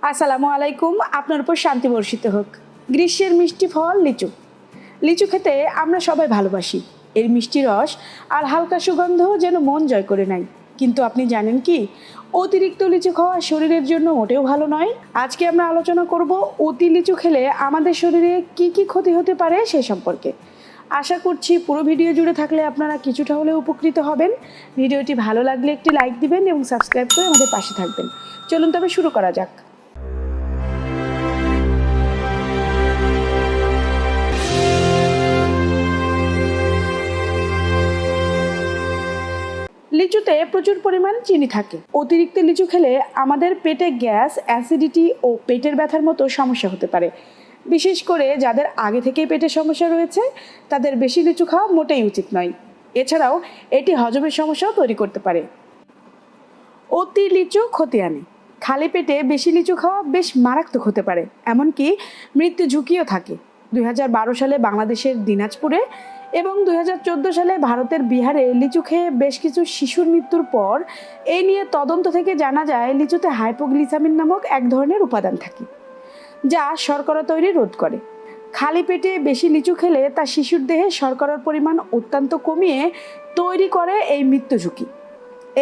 আসসালামু আলাইকুম। আপনার উপর শান্তি বর্ষিত হোক। গ্রীষ্মের মিষ্টি ফল লিচু। লিচু খেতে আমরা সবাই ভালোবাসি। এর মিষ্টি রস আর হালকা সুগন্ধ যেন মন জয় করে নেয়। কিন্তু আপনি জানেন কি, অতিরিক্ত লিচু খাওয়া শরীরের জন্য মোটেও ভালো নয়। আজকে আমরা আলোচনা করব অতি লিচু খেলে আমাদের শরীরে কি কি ক্ষতি হতে পারে সে সম্পর্কে। আশা করছি পুরো ভিডিও জুড়ে থাকলে আপনারা কিছুটা হলেও উপকৃত হবেন। ভিডিওটি ভালো লাগলে একটি লাইক দিবেন এবং সাবস্ক্রাইব করে আমাদের পাশে থাকবেন। চলুন তবে শুরু করা যাক। লিচুতে প্রচুর পরিমাণ চিনি থাকে। অতিরিক্ত লিচু খেলে আমাদের পেটে গ্যাস, অ্যাসিডিটি ও পেটের ব্যথার মতো সমস্যা হতে পারে। বিশেষ করে যাদের আগে থেকেই পেটের সমস্যা রয়েছে তাদের বেশি লিচু খাওয়া মোটেই উচিত নয়। এছাড়াও এটি হজমের সমস্যাও তৈরি করতে পারে। অতি লিচু ক্ষতি আনে। খালি পেটে বেশি লিচু খাওয়া বেশ মারাত্মক হতে পারে, এমনকি মৃত্যু ঝুঁকিও থাকে। 2012 সালে বাংলাদেশের দিনাজপুরে এবং 2014 সালে ভারতের বিহারে লিচু খেয়ে বেশ কিছু শিশুর মৃত্যুর পর এই নিয়ে তদন্ত থেকে জানা যায় লিচুতে হাইপোগ্লিসামিন নামক এক ধরনের উপাদান থাকে, যা শর্করা তৈরি রোধ করে। খালি পেটে বেশি লিচু খেলে তা শিশুর দেহে শর্করার পরিমাণ অত্যন্ত কমিয়ে তৈরি করে এই মৃত্যু ঝুঁকি।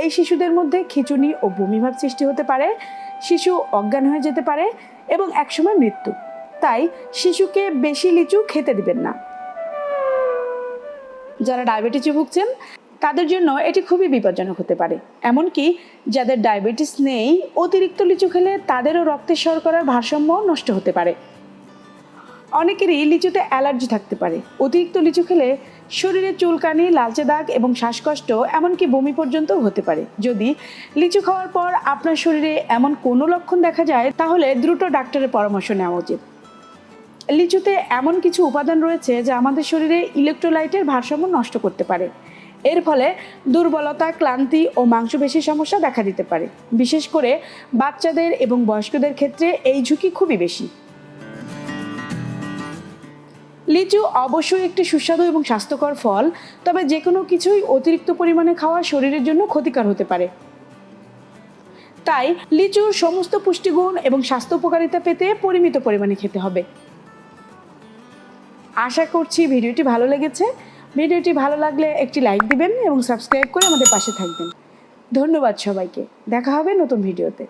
এই শিশুদের মধ্যে খিঁচুনি ও বমিভাব সৃষ্টি হতে পারে, শিশু অজ্ঞান হয়ে যেতে পারে এবং একসময় মৃত্যু। তাই শিশুকে বেশি লিচু খেতে দিবেন না। যারা ডায়াবেটিসে ভুগছেন তাদের জন্য এটি খুবই বিপজ্জনক হতে পারে। এমনকি যাদের ডায়াবেটিস নেই, অতিরিক্ত লিচু খেলে তাদেরও রক্তের শর্করার ভারসাম্য নষ্ট হতে পারে। অনেকেরই লিচুতে অ্যালার্জি থাকতে পারে। অতিরিক্ত লিচু খেলে শরীরে চুলকানি, লালচে দাগ এবং শ্বাসকষ্ট, এমনকি বমি পর্যন্ত হতে পারে। যদি লিচু খাওয়ার পর আপনার শরীরে এমন কোনো লক্ষণ দেখা যায় তাহলে দ্রুত ডাক্তারের পরামর্শ নেওয়া উচিত। লিচুতে এমন কিছু উপাদান রয়েছে যা আমাদের শরীরে ইলেকট্রোলাইটের ভারসাম্য নষ্ট করতে পারে। এর ফলে দুর্বলতা, ক্লান্তি ও মাংসপেশির সমস্যা দেখা দিতে পারে। বিশেষ করে বাচ্চাদের এবং বয়স্কদের ক্ষেত্রে এই ঝুঁকি খুবই বেশি। লিচু অবশ্যই একটি সুস্বাদু এবং স্বাস্থ্যকর ফল, তবে যে কোনো কিছুই অতিরিক্ত পরিমাণে খাওয়া শরীরের জন্য ক্ষতিকর হতে পারে। তাই লিচুর সমস্ত পুষ্টিগুণ এবং স্বাস্থ্য উপকারিতা পেতে পরিমিত পরিমাণে খেতে হবে। আশা করছি ভিডিওটি ভালো লেগেছে। ভিডিওটি ভালো লাগলে একটি লাইক দিবেন এবং সাবস্ক্রাইব করে আমাদের পাশে থাকবেন। ধন্যবাদ সবাইকে। দেখা হবে নতুন ভিডিওতে।